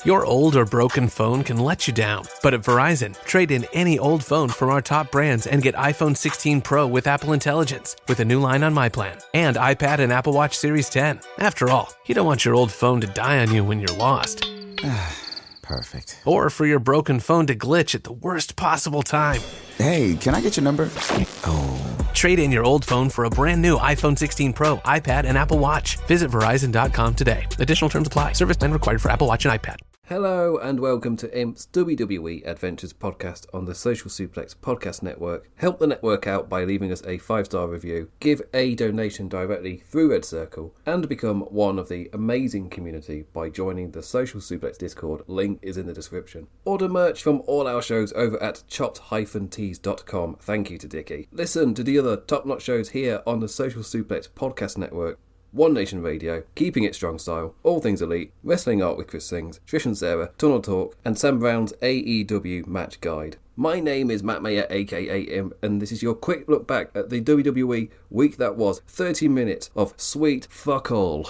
Your old or broken phone can let you down, but at Verizon, trade in any old phone from our top brands and get iPhone 16 Pro with Apple Intelligence with a new line on My Plan and iPad and Apple Watch Series 10. After all, you don't want your old phone to die on you when you're lost. Perfect. Or for your broken phone to glitch at the worst possible time. Hey, can I get your number? Oh. Trade in your old phone for a brand new iPhone 16 Pro, iPad, and Apple Watch. Visit Verizon.com today. Additional terms apply. Service plan required for Apple Watch and iPad. Hello and welcome to IMP's WWE Adventures podcast on the Social Suplex Podcast Network. Help the network out by leaving us a 5-star review, give a donation directly through Red Circle, and become one of the amazing community by joining the Social Suplex Discord. Link is in the description. Order merch from all our shows over at chopped-tees.com. Thank you to Dickie. Listen to the other top-notch shows here on the Social Suplex Podcast Network. One Nation Radio, Keeping It Strong Style, All Things Elite, Wrestling Art with Chris Sings, Trish and Sarah, Tunnel Talk, and Sam Brown's AEW Match Guide. My name is Matt Mayer, aka Imp, and this is your quick look back at the WWE week that was. 30 minutes of sweet fuck all.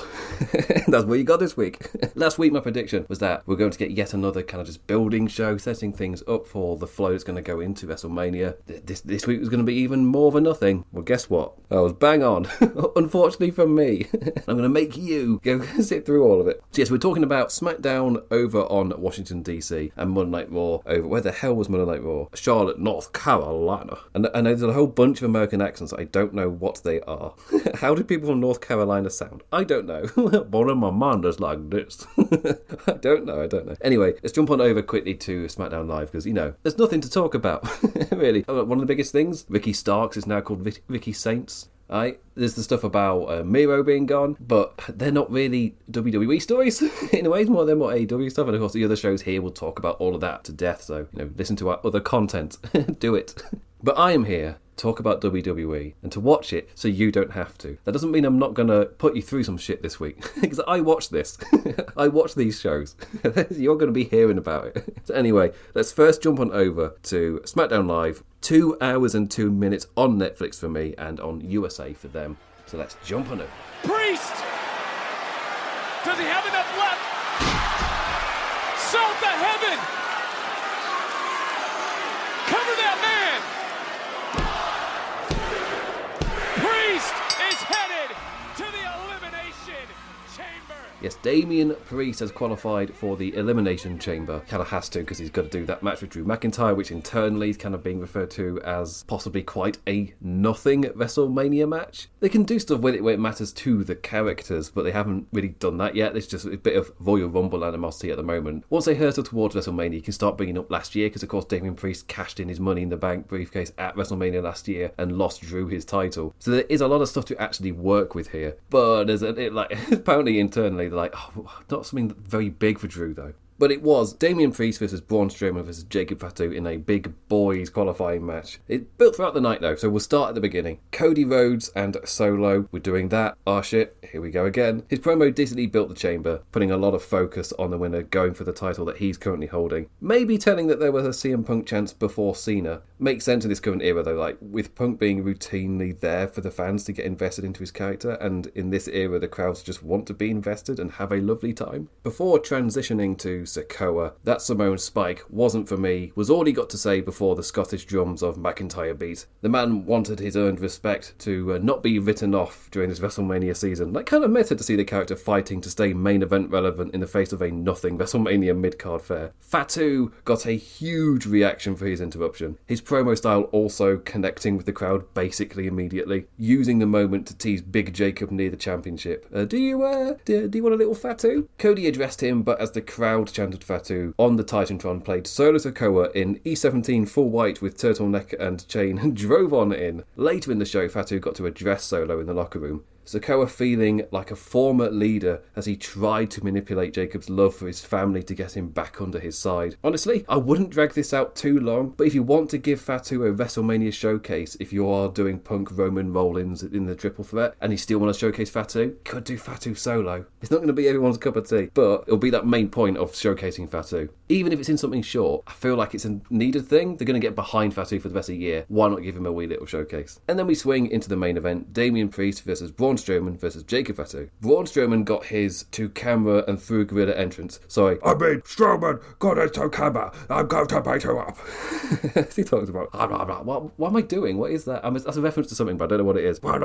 That's what you got this week. Last week my prediction was that we're going to get yet another kind of just building show, setting things up for the flow that's going to go into WrestleMania. This week was going to be even more of a nothing. Well, guess what? I was bang on. Unfortunately for me. I'm going to make you go sit through all of it. So yes, we're talking about SmackDown over on Washington DC and Monday Night Raw over, where the hell was Monday Night Raw? Charlotte, North Carolina. And there's a whole bunch of American accents. I don't know what they are. How do people from North Carolina sound? I don't know. One of my mind is like this. I don't know. Anyway, let's jump on over quickly to SmackDown Live because, there's nothing to talk about, really. One of the biggest things, Ricky Starks is now called Ricky Saints. There's the stuff about Miro being gone, but they're not really WWE stories in a way. They're more AEW stuff, and of course the other shows here will talk about all of that to death. So listen to our other content, do it. But I am here to talk about WWE and to watch it so you don't have to. That doesn't mean I'm not gonna put you through some shit this week because I watch this. I watch these shows. You're gonna be hearing about it. So anyway, let's first jump on over to SmackDown Live. 2 hours and 2 minutes on Netflix for me and on USA for them. So let's jump on it. Priest! Does he have enough left? Salt to heaven! Cover that man! Priest is headed to the Elimination Chamber! Yes, Damian Priest has qualified for the Elimination Chamber. Kind of has to because he's got to do that match with Drew McIntyre, which internally is kind of being referred to as possibly quite a nothing WrestleMania match. They can do stuff with it where it matters to the characters, but they haven't really done that yet. There's just a bit of Royal Rumble animosity at the moment. Once they hurtle towards WrestleMania, you can start bringing up last year because, of course, Damian Priest cashed in his Money in the Bank briefcase at WrestleMania last year and lost Drew his title. So there is a lot of stuff to actually work with here. But there's apparently internally, they're like, not something very big for Drew, though. But it was Damian Priest versus Braun Strowman versus Jacob Fatu in a big boys qualifying match. It built throughout the night, though, so we'll start at the beginning. Cody Rhodes and Solo were doing that. Oh shit, here we go again. His promo decently built the chamber, putting a lot of focus on the winner going for the title that he's currently holding. Maybe telling that there was a CM Punk chance before Cena. Makes sense in this current era, though, with Punk being routinely there for the fans to get invested into his character, and in this era the crowds just want to be invested and have a lovely time. Before transitioning to Sikoa, that Samoan Spike wasn't for me, was all he got to say before the Scottish drums of McIntyre beat. The man wanted his earned respect to not be written off during this WrestleMania season. That kind of mattered to see the character fighting to stay main event relevant in the face of a nothing WrestleMania mid-card fare. Fatu got a huge reaction for his interruption. His promo style also connecting with the crowd basically immediately, using the moment to tease Big Jacob near the championship. Do you want a little Fatu? Cody addressed him, but as the crowd chanted Fatu on the Titantron, played Solo Sikoa in E17 full white with turtleneck and chain and drove on in. Later in the show, Fatu got to address Solo in the locker room. Sikoa feeling like a former leader as he tried to manipulate Jacob's love for his family to get him back under his side. Honestly, I wouldn't drag this out too long, but if you want to give Fatu a WrestleMania showcase, if you are doing Punk Roman roll-ins in the triple threat, and you still want to showcase Fatu, could do Fatu solo. It's not going to be everyone's cup of tea, but it'll be that main point of showcasing Fatu. Even if it's in something short, I feel like it's a needed thing. They're going to get behind Fatu for the rest of the year. Why not give him a wee little showcase? And then we swing into the main event, Damian Priest versus Braun Strowman versus Jacob Fatu. Braun Strowman got his to-camera and through gorilla entrance. Sorry, I mean, Strowman got his to-camera. I'm going to beat you up. He talks about, what am I doing? What is that? That's a reference to something, but I don't know what it is. Can't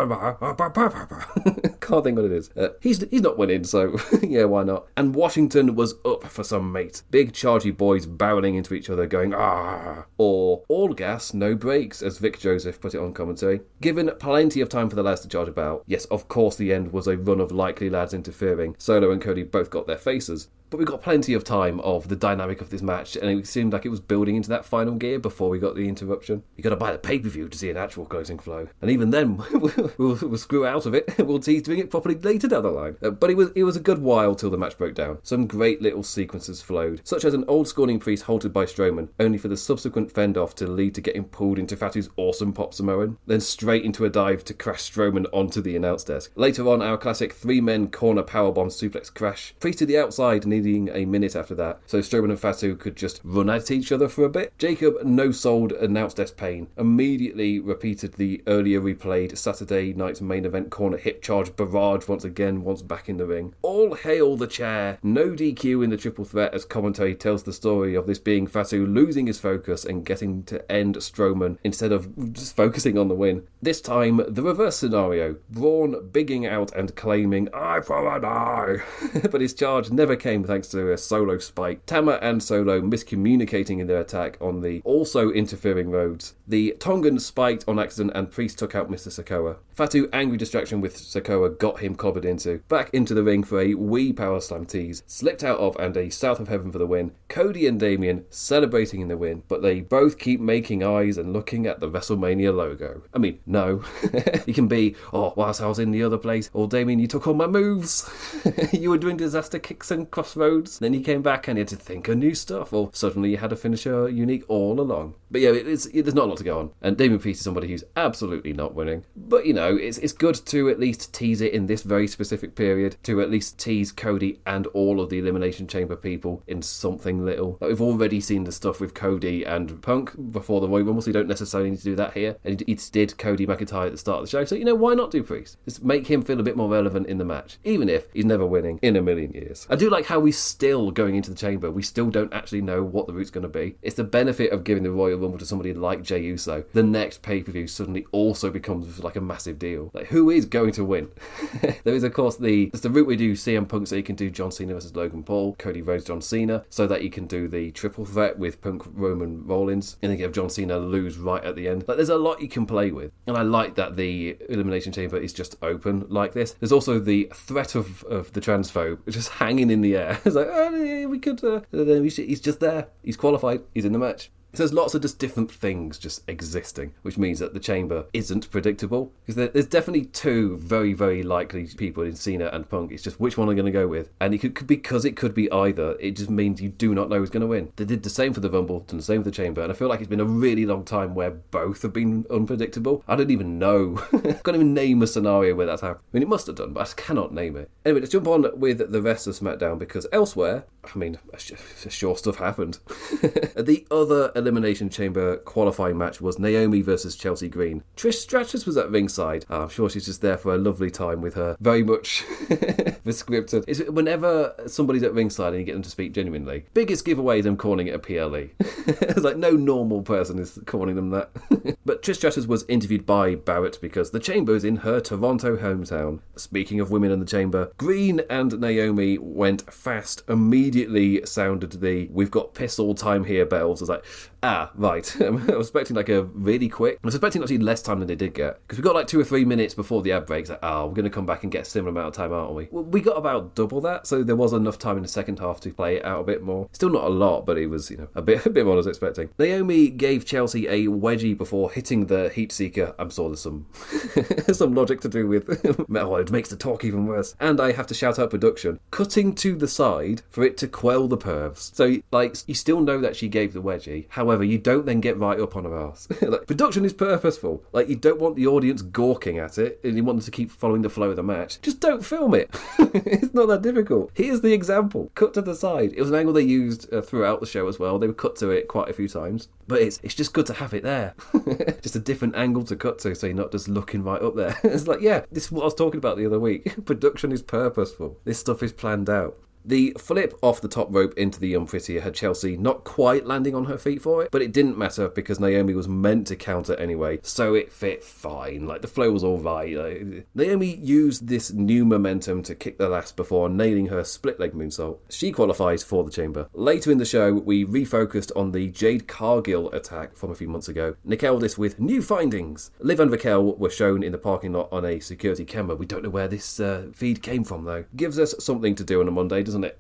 think what it is. He's not winning, so yeah, why not? And Washington was up for some mate. Big chargy boys barreling into each other going, ah, or all gas, no brakes, as Vic Joseph put it on commentary. Given plenty of time for the lads to charge about, yes, of course the end was a run of likely lads interfering. Solo and Cody both got their faces. But we got plenty of time of the dynamic of this match, and it seemed like it was building into that final gear before we got the interruption. You got to buy the pay-per-view to see an actual closing flow, and even then, we'll screw out of it. We'll tease doing it properly later down the line. But it was a good while till the match broke down. Some great little sequences flowed, such as an old scorning priest halted by Strowman, only for the subsequent fend-off to lead to getting pulled into Fatu's awesome pop Samoan, then straight into a dive to crash Strowman onto the announce desk. Later on, our classic three-men corner powerbomb suplex crash. Priest to the outside, needing a minute after that, so Strowman and Fatu could just run at each other for a bit. Jacob no-sold announce desk pain, immediately repeated the earlier replayed Saturday night's main event corner hip charge barrage once back in the ring. All hail the chair, no DQ in the triple threat as commentary tells the story of this being Fatu losing his focus and getting to end Strowman instead of just focusing on the win. This time, the reverse scenario, Braun bigging out and claiming, "Eye for an eye," but his charge never came thanks to a Solo spike. Tama and Solo miscommunicating in their attack on the also interfering Rhodes. The Tongan spiked on accident and Priest took out Mr. Sikoa. Fatu angry distraction with Sikoa got him clobbered into. Back into the ring for a wee power slam tease. Slipped out of and a South of Heaven for the win. Cody and Damien celebrating in the win, but they both keep making eyes and looking at the WrestleMania logo. I mean, no. You can be, whilst I was in the other place, Damien, you took all my moves. You were doing disaster kicks and crossroads. Then you came back and you had to think of new stuff, or suddenly you had a finisher unique all along. But yeah, there's not a lot to go on. And Damien Priest is somebody who's absolutely not winning. But, it's good to at least tease it in this very specific period, to at least tease Cody and all of the Elimination Chamber people in something little. Like, we've already seen the stuff with Cody and Punk before the Royal Rumble, so you don't necessarily need to do that here. And it did Cody McIntyre at the start of the show, so, why not do Priest? Just make him feel a bit more relevant in the match, even if he's never winning in a million years. I do like how we still, going into the Chamber, we still don't actually know what the route's going to be. It's the benefit of giving the Royal Rumble to somebody like Jey Uso. The next pay-per-view suddenly also becomes like a massive deal. Like, who is going to win? There is, of course, there's the route we do CM Punk, so you can do John Cena versus Logan Paul, Cody Rhodes, John Cena, so that you can do the triple threat with Punk, Roman, Rollins, and then have John Cena lose right at the end. Like, there's a lot you can play with, and I like that the Elimination Chamber is just open like this. There's also the threat of the transphobe just hanging in the air. It's like, we could, he's just there. He's qualified. He's in the match. So there's lots of just different things just existing, which means that the Chamber isn't predictable. Because there's definitely two very, very likely people in Cena and Punk. It's just which one I'm going to go with. And it could because it could be either. It just means you do not know who's going to win. They did the same for the Rumble, done the same for the Chamber. And I feel like it's been a really long time where both have been unpredictable. I don't even know. I can't even name a scenario where that's happened. I mean, it must have done, but I just cannot name it. Anyway, let's jump on with the rest of SmackDown, because elsewhere, sure stuff happened. The other Elimination Chamber qualifying match was Naomi versus Chelsea Green. Trish Stratus was at ringside. I'm sure she's just there for a lovely time with her very much scripted. It's whenever somebody's at ringside and you get them to speak genuinely, biggest giveaway is them calling it a PLE. It's like no normal person is calling them that. But Trish Stratus was interviewed by Barrett because the Chamber is in her Toronto hometown. Speaking of women in the Chamber, Green and Naomi went fast, immediately sounded the "we've got piss all time here" bells. I was like, right. I was expecting like a really quick. I was expecting actually less time than they did get, because we got like 2 or 3 minutes before the ad breaks. Like, we're going to come back and get a similar amount of time, aren't we? Well, we got about double that, so there was enough time in the second half to play it out a bit more. Still not a lot, but it was a bit more than I was expecting. Naomi gave Chelsea a wedgie before hitting the heat seeker. I'm sure there's some some logic to do with it makes the talk even worse. And I have to shout out production, cutting to the side for it to quell the pervs. So like, you still know that she gave the wedgie. However, However, you don't then get right up on her ass. Like, production is purposeful. Like, you don't want the audience gawking at it, and you want them to keep following the flow of the match. Just don't film it. It's not that difficult. Here's the example. Cut to the side. It was an angle they used throughout the show as well. They would cut to it quite a few times. But it's just good to have it there. Just a different angle to cut to, so you're not just looking right up there. It's like, yeah, this is what I was talking about the other week. Production is purposeful. This stuff is planned out. The flip off the top rope into the Unprettier had Chelsea not quite landing on her feet for it, but it didn't matter because Naomi was meant to counter anyway, so it fit fine. Like, the flow was all right. Like, Naomi used this new momentum to kick the last before nailing her split leg moonsault. She qualifies for the chamber. Later in the show, we refocused on the Jade Cargill attack from a few months ago. Nick this with new findings. Liv and Raquel were shown in the parking lot on a security camera. We don't know where this feed came from, though. Gives us something to do on a Monday, doesn't it?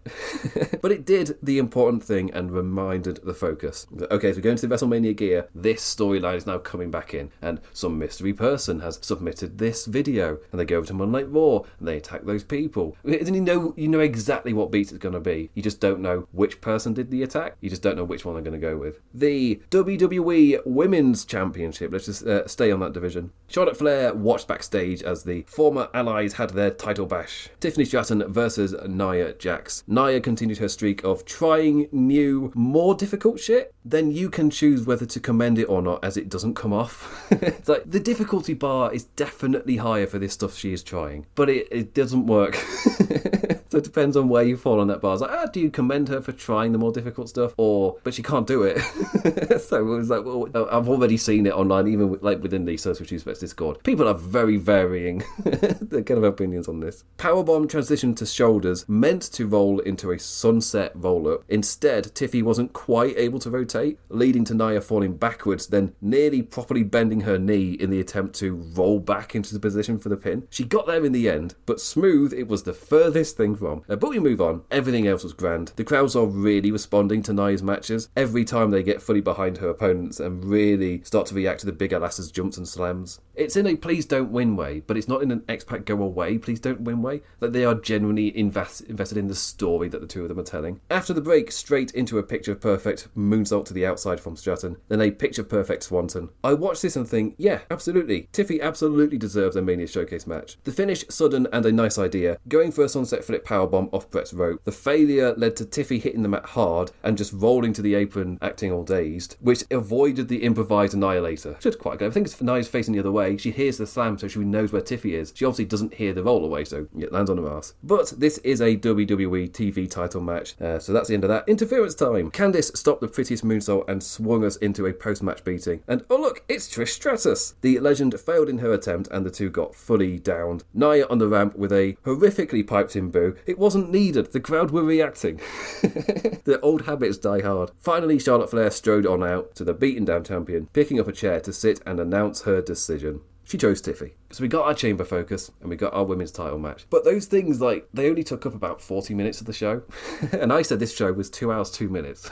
But it did the important thing and reminded the focus. Okay, as we go into the WrestleMania gear, this storyline is now coming back in, and some mystery person has submitted this video, and they go over to Monday Night Raw and they attack those people. You know exactly what beat it's going to be. You just don't know which person did the attack. You just don't know which one they're going to go with. The WWE Women's Championship. Let's just stay on that division. Charlotte Flair watched backstage as the former allies had their title bash. Tiffany Stratton versus Nia Jax. Nia continued her streak of trying new, more difficult shit. Then you can choose whether to commend it or not, as it doesn't come off. It's like, the difficulty bar is definitely higher for this stuff she is trying, but it doesn't work. So it depends on where you fall on that bar. It's like, do you commend her for trying the more difficult stuff? But she can't do it. So it was like, well, I've already seen it online, even within the Social Respects Discord. People are very varying their kind of opinions on this. Powerbomb transition to shoulders, meant to roll into a sunset roll-up. Instead, Tiffy wasn't quite able to rotate, leading to Nia falling backwards, then nearly properly bending her knee in the attempt to roll back into the position for the pin. She got there in the end, but smooth it was the furthest thing from. But we move on. Everything else was grand. The crowds are really responding to Nia's matches every time they get fully behind her opponents and really start to react to the bigger lasses' jumps and slams. It's in a please don't win way, but it's not in an X-Pac go away, please don't win way. That they are genuinely invested in the story that the two of them are telling. After the break, straight into a picture-perfect moonsault to the outside from Stratton, then a picture-perfect swanton. I watched this and think, yeah, absolutely. Tiffy absolutely deserves a Mania Showcase match. The finish, sudden and a nice idea. Going for a sunset flip powerbomb off Brett's rope. The failure led to Tiffy hitting the mat hard and just rolling to the apron, acting all dazed, which avoided the improvised annihilator. Which is quite good. I think it's Nia's facing the other way. She hears the slam, so she knows where Tiffy is. She obviously doesn't hear the roll away, so it lands on her ass. But this is a WWE TV title match, so that's the end of that. Interference time. Candice stopped the prettiest moonsault and swung us into a post-match beating. And oh look, it's Trish Stratus. The legend failed in her attempt and the two got fully downed. Nia on the ramp with a horrifically piped-in boo. It wasn't needed. The crowd were reacting. The old habits die hard. Finally, Charlotte Flair strode on out to the beaten down champion, picking up a chair to sit and announce her decision. She chose Tiffy. So we got our chamber focus and we got our women's title match. But those things, like, they only took up about 40 minutes of the show. And I said this show was 2 hours, 2 minutes.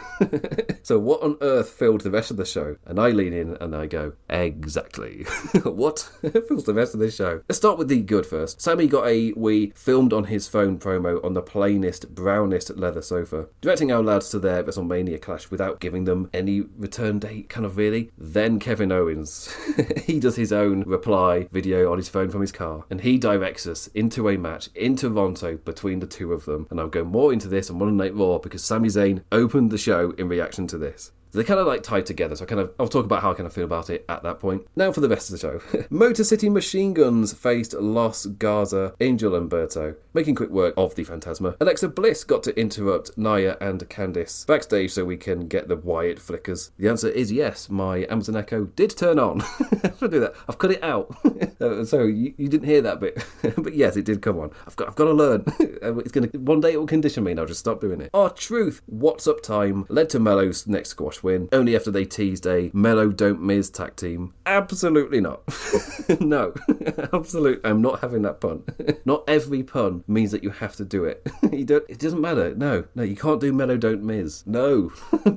So what on earth filled the rest of the show? And I lean in and I go, exactly. What fills the rest of this show? Let's start with the good first. Sami got a "we filmed on his phone" promo on the plainest, brownest leather sofa, directing our lads to their WrestleMania clash without giving them any return date, kind of really. Then Kevin Owens. He does his own reply video on his phone from his car, and he directs us into a match in Toronto between the two of them. And I'll go more into this on Monday Night Raw because Sami Zayn opened the show in reaction to this. They kind of like tied together, so I'll talk about how I kind of feel about it at that point. Now for the rest of the show. Motor City Machine Guns faced Los Garza, Angel Umberto, making quick work of the Phantasma. Alexa Bliss got to interrupt Nia and Candice backstage so we can get the Wyatt flickers. The answer is yes, my Amazon Echo did turn on. I'll do that. I've cut it out. So you didn't hear that bit. But yes, it did come on. I've got to learn. One day it will condition me and I'll just stop doing it. R-Truth, What's Up time led to Mello's next squash win, only after they teased a Mello Don't Miz tag team. Absolutely not. No, absolutely. I'm not having that pun. Not every pun means that you have to do it. It doesn't matter. No, you can't do Mello Don't Miz. No,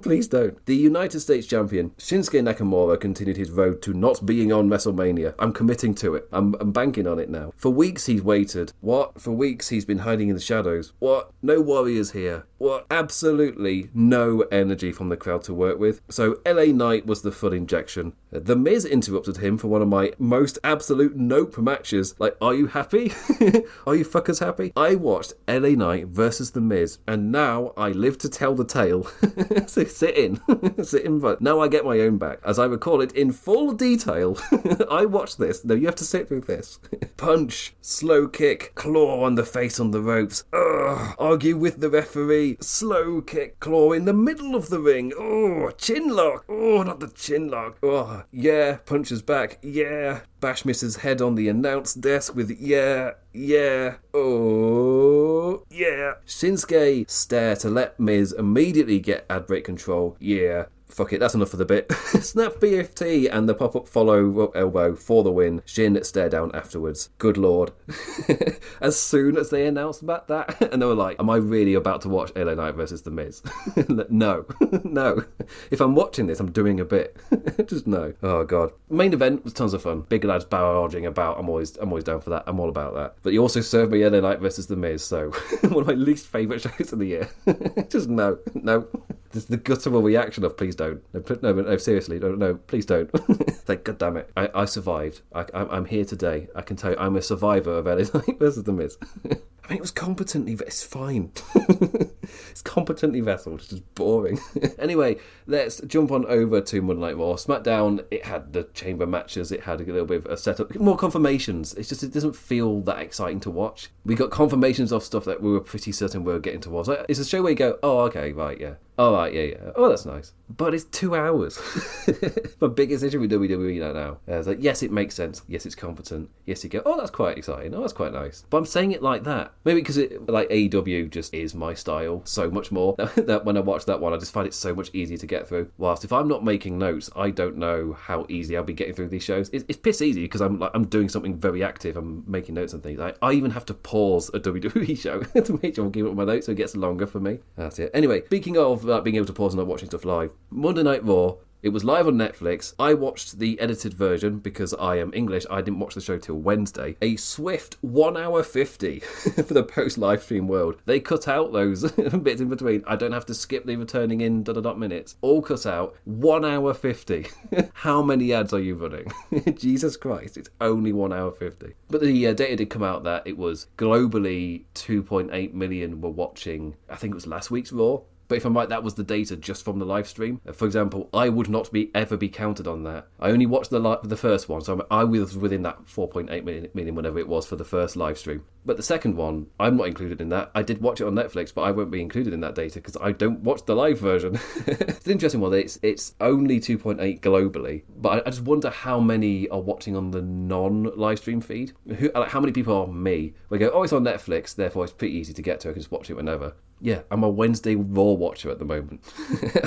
please don't. The United States champion, Shinsuke Nakamura, continued his road to not being on WrestleMania. I'm committing to it. I'm banking on it now. For weeks he's waited. What? For weeks he's been hiding in the shadows. What? No warriors here. Well, absolutely no energy from the crowd to work with. So LA Knight was the full injection. The Miz interrupted him for one of my most absolute nope matches. Like, are you happy? Are you fuckers happy? I watched LA Knight versus The Miz, and now I live to tell the tale. So sit in. Sit in, but now I get my own back. As I recall it in full detail, I watched this. No, you have to sit through this. Punch, slow kick, claw on the face on the ropes. Argue with the referee, slow kick, claw in the middle of the ring. Oh, chin lock. Oh, not the chin lock. Oh, yeah, punches back. Yeah. Bash misses head on the announce desk with yeah, oh, yeah. Shinsuke stare to let Miz immediately get ad break control. Yeah. Fuck it, that's enough for the bit. Snap BFT and the pop-up follow elbow for the win. Shin stare down afterwards. Good lord. As soon as they announced about that, and they were like, am I really about to watch LA Knight versus The Miz? No. No. If I'm watching this, I'm doing a bit. Just no. Oh, God. Main event was tons of fun. Big lads barraging about. I'm always down for that. I'm all about that. But you also served me LA Knight versus The Miz, so one of my least favourite shows of the year. Just no. This is the guttural reaction of please don't. No, seriously, no, please don't. Like, God damn it. I survived. I'm here today. I can tell you, I'm a survivor of LA Knight versus The Miz. I mean, it was competently... It's fine. It's competently vesselled. It's just boring. Anyway, let's jump on over to Monday Night Raw. SmackDown, it had the chamber matches. It had a little bit of a setup. More confirmations. It's just, it doesn't feel that exciting to watch. We got confirmations of stuff that we were pretty certain we were getting towards. It's a show where you go, oh, okay, right, yeah. All right, yeah. Oh, that's nice. But it's 2 hours. My biggest issue with WWE now. It's like, yes, it makes sense. Yes, it's competent. Yes, you go, oh, that's quite exciting. Oh, that's quite nice. But I'm saying it like that. Maybe because it, like, AEW just is my style so much more. That when I watch that one, I just find it so much easier to get through. Whilst if I'm not making notes, I don't know how easy I'll be getting through these shows. It's piss easy because I'm doing something very active. I'm making notes and things. I even have to pause a WWE show to make sure I'm keeping up my notes so it gets longer for me. That's it. Anyway, speaking of being able to pause and not watching stuff live, Monday Night Raw, it was live on Netflix. I watched the edited version because I am English. I didn't watch the show till Wednesday. A swift 1 hour 50 for the post-live stream world. They cut out those bits in between. I don't have to skip the returning in minutes. All cut out. 1 hour 50. How many ads are you running? Jesus Christ, it's only 1 hour 50. But the data did come out that it was globally 2.8 million were watching, I think it was last week's Raw. But if I'm right, that was the data just from the live stream. For example, I would not ever be counted on that. I only watched the first one, so I was within that 4.8 million, whatever it was, for the first live stream. But the second one, I'm not included in that. I did watch it on Netflix, but I won't be included in that data because I don't watch the live version. It's an interesting one. It's only 2.8 globally, but I just wonder how many are watching on the non-live stream feed. How many people are me? We go, oh, it's on Netflix, therefore it's pretty easy to get to. I can just watch it whenever. Yeah, I'm a Wednesday Raw watcher at the moment.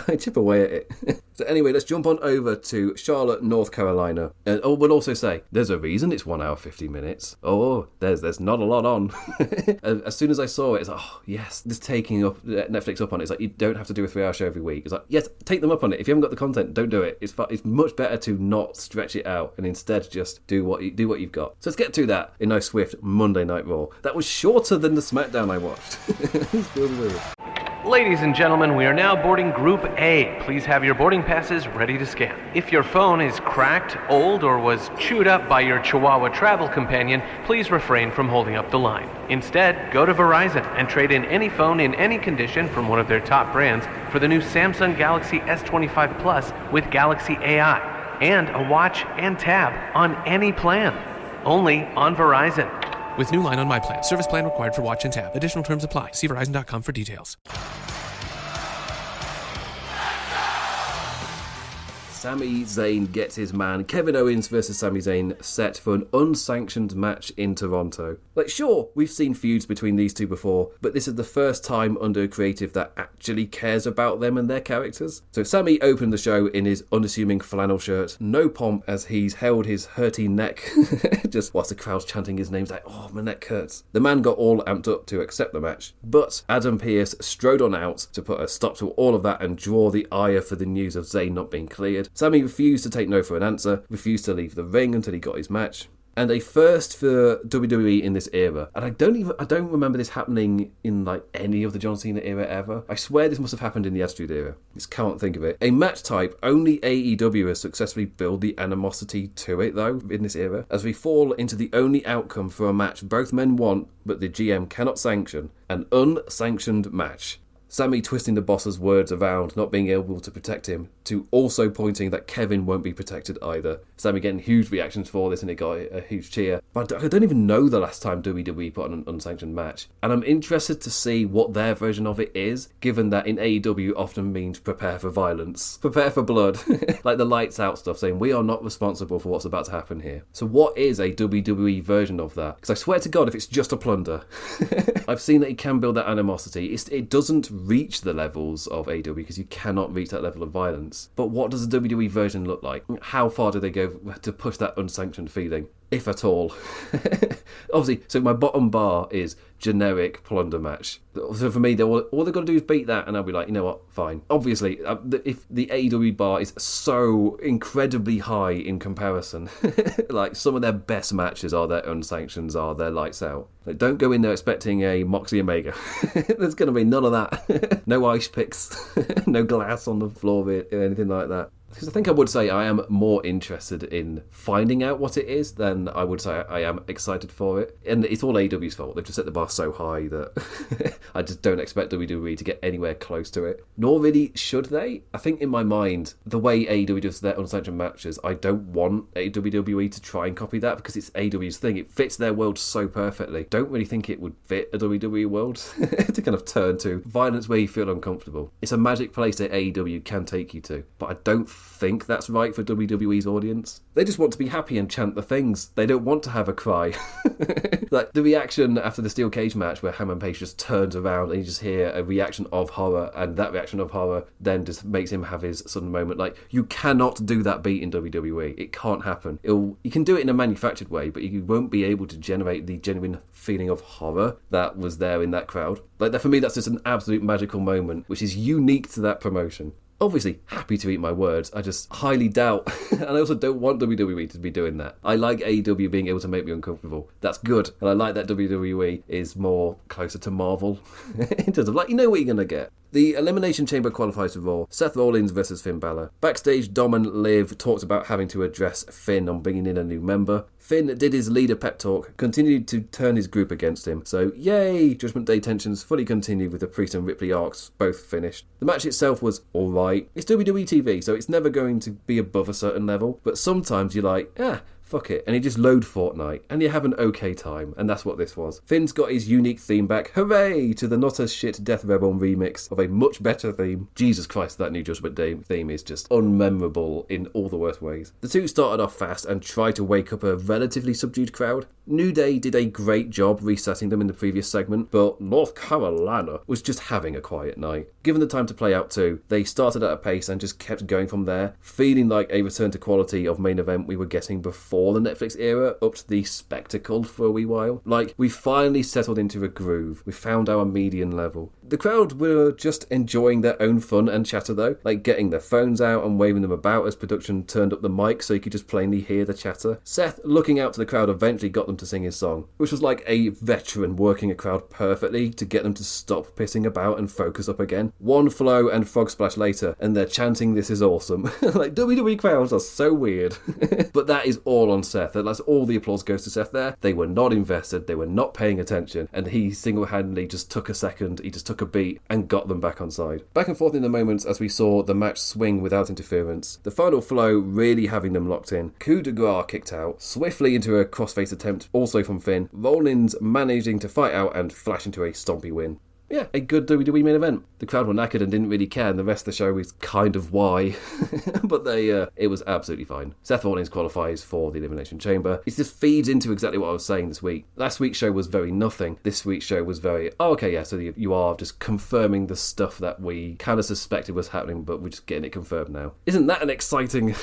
I chip away at it. So anyway, let's jump on over to Charlotte, North Carolina. And we'll also say, there's a reason it's 1 hour 50 minutes. Oh, there's not a lot on. As soon as I saw it, it's like, oh, yes, this taking up Netflix up on it. It's like, you don't have to do a 3 hour show every week. It's like, yes, take them up on it. If you haven't got the content, don't do it. It's much better to not stretch it out and instead just do what you've got. So let's get to that in nice swift Monday Night Raw. That was shorter than the SmackDown I watched. Ladies and gentlemen, we are now boarding Group A. Please have your boarding passes ready to scan. If your phone is cracked, old, or was chewed up by your Chihuahua travel companion, please refrain from holding up the line. Instead, go to Verizon and trade in any phone in any condition from one of their top brands for the new Samsung Galaxy S25 Plus with Galaxy AI and a watch and tab on any plan. Only on Verizon. With new line on My Plan. Service plan required for watch and tab. Additional terms apply. See Verizon.com for details. Sami Zayn gets his man Kevin Owens versus Sami Zayn set for an unsanctioned match in Toronto. Like, sure, we've seen feuds between these two before, but this is the first time under a creative that actually cares about them and their characters. So Sami opened the show in his unassuming flannel shirt, no pomp as he's held his hurty neck, just whilst the crowd's chanting his name, like, oh, my neck hurts. The man got all amped up to accept the match, but Adam Pearce strode on out to put a stop to all of that and draw the ire for the news of Zayn not being cleared. Sami refused to take no for an answer, refused to leave the ring until he got his match. And a first for WWE in this era. And I don't remember this happening in like any of the John Cena era ever. I swear this must have happened in the Attitude era. Just can't think of it. A match type only AEW has successfully built the animosity to it though in this era, as we fall into the only outcome for a match both men want but the GM cannot sanction, an unsanctioned match. Sami twisting the boss's words around not being able to protect him, to also pointing that Kevin won't be protected either. Sami getting huge reactions for this and it got a huge cheer. But I don't even know the last time WWE put on an unsanctioned match. And I'm interested to see what their version of it is, given that in AEW often means prepare for violence. Prepare for blood. Like the lights out stuff saying we are not responsible for what's about to happen here. So what is a WWE version of that? Because I swear to God, if it's just a plunder, I've seen that it can build that animosity. It doesn't reach the levels of AEW because you cannot reach that level of violence. But what does the WWE version look like? How far do they go to push that unsanctioned feeling? If at all. Obviously, so my bottom bar is generic plunder match. So for me, all they've got to do is beat that and I'll be like, you know what, fine. Obviously, if the AEW bar is so incredibly high in comparison, like some of their best matches are their unsanctions, are their lights out. Like, don't go in there expecting a Moxley Omega. There's going to be none of that. No ice picks, no glass on the floor, or anything like that. Because I think I would say I am more interested in finding out what it is than I would say I am excited for it. And it's all AEW's fault. They've just set the bar so high that I just don't expect WWE to get anywhere close to it. Nor really should they. I think in my mind, the way AEW does their unsanctioned matches, I don't want WWE to try and copy that because it's AEW's thing. It fits their world so perfectly. Don't really think it would fit a WWE world to kind of turn to violence where you feel uncomfortable. It's a magic place that AEW can take you to. But I don't think that's right for WWE's audience. They just want to be happy and chant the things. They don't want to have a cry. Like the reaction after the steel cage match where Hangman Page just turns around and you just hear a reaction of horror, and that reaction of horror then just makes him have his sudden moment. Like, you cannot do that beat in WWE. It can't happen. You can do it in a manufactured way, but you won't be able to generate the genuine feeling of horror that was there in that crowd. Like, for me, that's just an absolute magical moment, which is unique to that promotion. Obviously, happy to eat my words. I just highly doubt, and I also don't want WWE to be doing that. I like AEW being able to make me uncomfortable. That's good, and I like that WWE is more closer to Marvel in terms of, like, you know what you're going to get. The Elimination Chamber qualifies for Raw. Seth Rollins versus Finn Balor. Backstage, Dom and Liv talked about having to address Finn on bringing in a new member. Finn did his leader pep talk, continued to turn his group against him. So, yay! Judgment Day tensions fully continued with the Priest and Ripley arcs both finished. The match itself was alright. It's WWE TV, so it's never going to be above a certain level. But sometimes you're like, fuck it, and you just load Fortnite, and you have an okay time, and that's what this was. Finn's got his unique theme back, hooray, to the not as shit Death Reborn remix of a much better theme. Jesus Christ, that new Judgment Day theme is just unmemorable in all the worst ways. The two started off fast and tried to wake up a relatively subdued crowd. New Day did a great job resetting them in the previous segment, but North Carolina was just having a quiet night. Given the time to play out too, they started at a pace and just kept going from there, feeling like a return to quality of main event we were getting before the Netflix era upped the spectacle for a wee while. Like, we finally settled into a groove. We found our median level. The crowd were just enjoying their own fun and chatter though, like getting their phones out and waving them about as production turned up the mic so you could just plainly hear the chatter. Seth, looking out to the crowd, eventually got them to sing his song, which was like a veteran working a crowd perfectly to get them to stop pissing about and focus up again. One flow and frog splash later, and they're chanting "This is awesome." Like, WWE crowds are so weird. But that is all on Seth. That's all the applause goes to Seth there. They were not invested, they were not paying attention, and he single-handedly just took a second, he just took a beat and got them back on side. Back and forth in the moments as we saw the match swing without interference. The final flow really having them locked in. Coup de grace kicked out, swiftly into a crossface attempt, also from Finn. Rollins managing to fight out and flash into a stompy win. Yeah, a good WWE main event. The crowd were knackered and didn't really care, and the rest of the show is kind of why. But it was absolutely fine. Seth Rollins qualifies for the Elimination Chamber. It just feeds into exactly what I was saying this week. Last week's show was very nothing. This week's show was very, so you are just confirming the stuff that we kind of suspected was happening, but we're just getting it confirmed now. Isn't that an exciting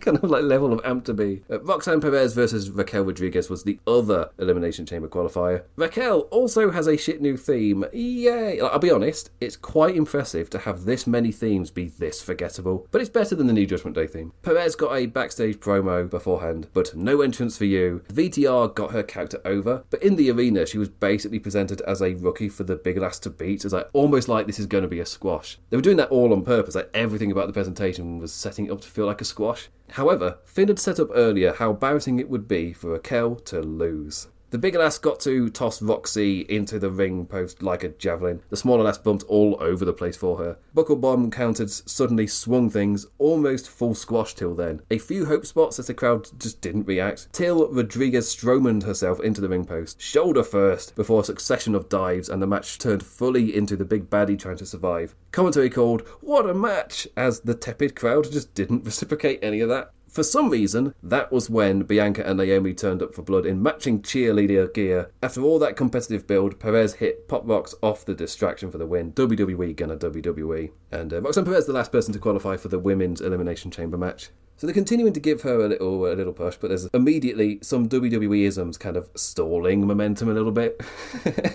kind of like level of amp to be? Roxanne Perez versus Raquel Rodriguez was the other Elimination Chamber qualifier. Raquel also has a shit new theme, Yeah, I'll be honest, it's quite impressive to have this many themes be this forgettable, but it's better than the New Judgment Day theme. Perez got a backstage promo beforehand, but no entrance for you. VTR got her character over, but in the arena she was basically presented as a rookie for the big lass to beat. It's like almost like this is going to be a squash. They were doing that all on purpose, like everything about the presentation was setting it up to feel like a squash. However, Finn had set up earlier how embarrassing it would be for Raquel to lose. The bigger lass got to toss Roxy into the ring post like a javelin. The smaller lass bumped all over the place for her. Buckle Bomb counters suddenly swung things, almost full squash till then. A few hope spots as the crowd just didn't react, till Rodriguez Strowmaned herself into the ring post, shoulder first, before a succession of dives, and the match turned fully into the big baddie trying to survive. Commentary called, "What a match!" as the tepid crowd just didn't reciprocate any of that. For some reason, that was when Bianca and Naomi turned up for blood in matching cheerleader gear. After all that competitive build, Perez hit Pop Rocks off the distraction for the win. WWE gonna WWE. And Roxanne Perez, the last person to qualify for the Women's Elimination Chamber match. So they're continuing to give her a little push, but there's immediately some WWE-isms kind of stalling momentum a little bit.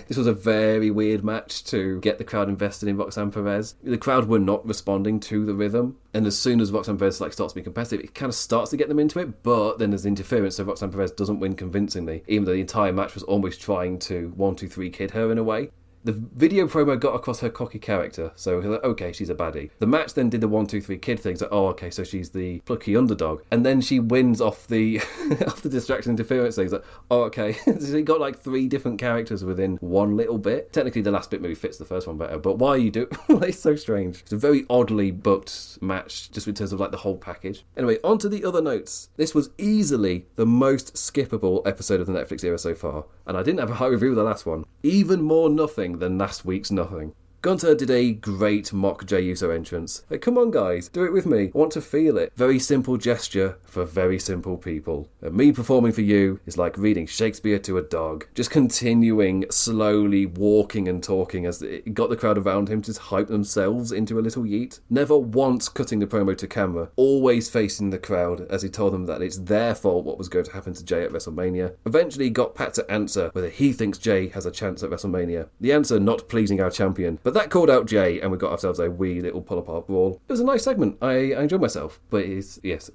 This was a very weird match to get the crowd invested in Roxanne Perez. The crowd were not responding to the rhythm, and as soon as Roxanne Perez starts being competitive, it kind of starts to get them into it, but then there's interference, so Roxanne Perez doesn't win convincingly, even though the entire match was almost trying to 1-2-3 kid her in a way. The video promo got across her cocky character, so like, okay, she's a baddie. The match then did the 1-2-3 kid thing, so okay, so she's the plucky underdog, and then she wins off the off the distraction interference thing. Like, okay, so you got like 3 different characters within one little bit. Technically, the last bit maybe fits the first one better, but why are you it's so strange. It's a very oddly booked match, just in terms of like the whole package. Anyway, on to the other notes. This was easily the most skippable episode of the Netflix era so far, and I didn't have a high review of the last one. Even more nothing than last week's nothing. Gunther did a great mock Jey Uso entrance. Like, come on guys, do it with me. I want to feel it. Very simple gesture for very simple people. And me performing for you is like reading Shakespeare to a dog. Just continuing, slowly walking and talking as it got the crowd around him to hype themselves into a little yeet. Never once cutting the promo to camera. Always facing the crowd as he told them that it's their fault what was going to happen to Jey at WrestleMania. Eventually got Pat to answer whether he thinks Jey has a chance at WrestleMania. The answer not pleasing our champion. But that called out Jey, and we got ourselves a wee little pull-apart brawl. It was a nice segment. I enjoyed myself. But it's, yes,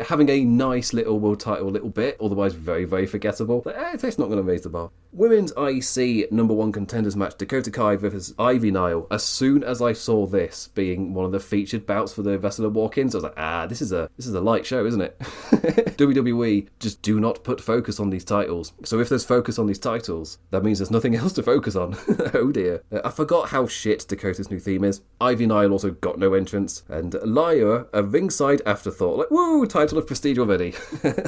having a nice little world title little bit, otherwise very, very forgettable. But it's not going to raise the bar. Women's IC number 1 contenders match, Dakota Kai versus Ivy Nile. As soon as I saw this being one of the featured bouts for the wrestler walk-ins, I was like, this is a light show, isn't it? WWE just do not put focus on these titles. So if there's focus on these titles, that means there's nothing else to focus on. Oh dear. I forgot how shit Dakota's new theme is. Ivy Nile also got no entrance, and Lyra, a ringside afterthought. Like, woo, title of prestige already.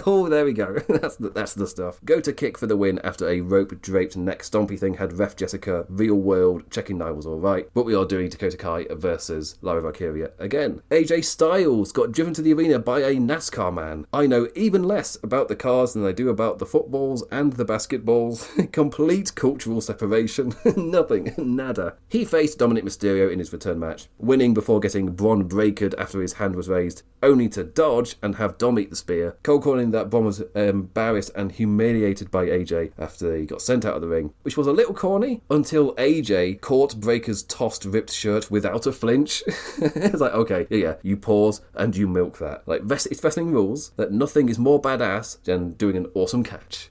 Oh, there we go. That's the stuff. Go to kick for the win after a rope-draped neck stompy thing had ref Jessica real world checking Nile was alright. But we are doing Dakota Kai versus Lyra Valkyria again. AJ Styles got driven to the arena by a NASCAR man. I know even less about the cars than I do about the footballs and the basketballs. Complete cultural separation. Nothing. Nada. He faced Dominic Mysterio in his return match, winning before getting Bron breakered after his hand was raised, only to dodge and have Dom eat the spear. Cole calling that Bron was embarrassed and humiliated by AJ after he got sent out of the ring, which was a little corny until AJ caught Breaker's tossed ripped shirt without a flinch. It's like, okay, yeah, you pause and you milk that. Like, it's wrestling rules that nothing is more badass than doing an awesome catch.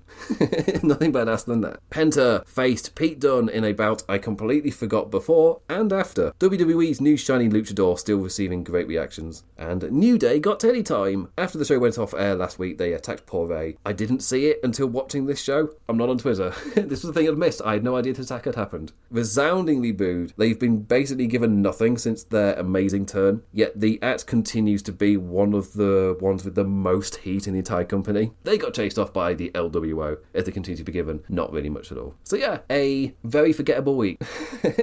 Nothing badass than that. Penta faced Pete Dunne in a bout I completely forgot before and after. WWE's new shiny luchador still receiving great reactions. And New Day got Teletime. After the show went off air last week, they attacked Poor Ray. I didn't see it until watching this show. I'm not on Twitter. This was the thing I'd missed. I had no idea this attack had happened. Resoundingly booed. They've been basically given nothing since their amazing turn, yet the act continues to be one of the ones with the most heat in the entire company. They got chased off by the LWO. As they continue to be given not really much at all. So yeah, a very forgettable week.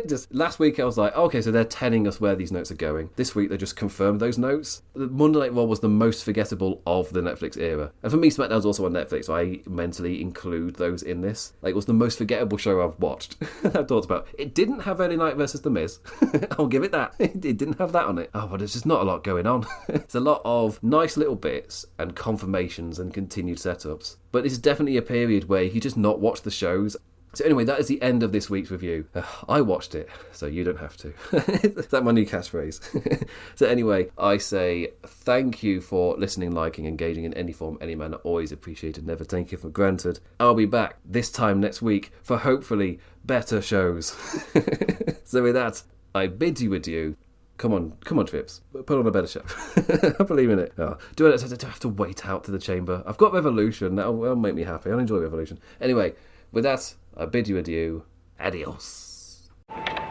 Just last week I was like, okay, so they're telling us where these notes are going. This week they just confirmed those notes. The Monday Night Raw was the most forgettable of the Netflix era. And for me, SmackDown's also on Netflix, so I mentally include those in this. Like, it was the most forgettable show I've watched. I've talked about. It didn't have Early Night versus The Miz. I'll give it that. It didn't have that on it. Oh, but there's just not a lot going on. It's a lot of nice little bits and confirmations and continued setups. But this is definitely a period where you just not watch the shows. So anyway, that is the end of this week's review. I watched it, so you don't have to. Is that my new catchphrase? So anyway, I say thank you for listening, liking, engaging in any form, any manner. Always appreciated, never take it for granted. I'll be back this time next week for hopefully better shows. So with that, I bid you adieu. Come on, Trips. Put on a better show. I believe in it. Oh, do I have to wait out to the chamber? I've got Revolution. That'll make me happy. I'll enjoy Revolution. Anyway, with that, I bid you adieu. Adios.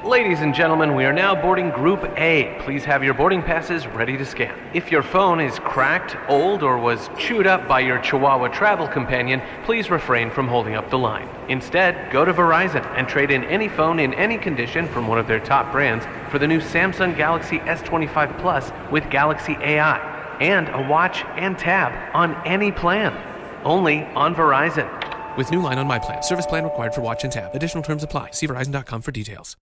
Ladies and gentlemen, we are now boarding Group A. Please have your boarding passes ready to scan. If your phone is cracked, old, or was chewed up by your Chihuahua travel companion, please refrain from holding up the line. Instead, go to Verizon and trade in any phone in any condition from one of their top brands for the new Samsung Galaxy S25 Plus with Galaxy AI and a watch and tab on any plan. Only on Verizon. With new line on my plan. Service plan required for watch and tab. Additional terms apply. See Verizon.com for details.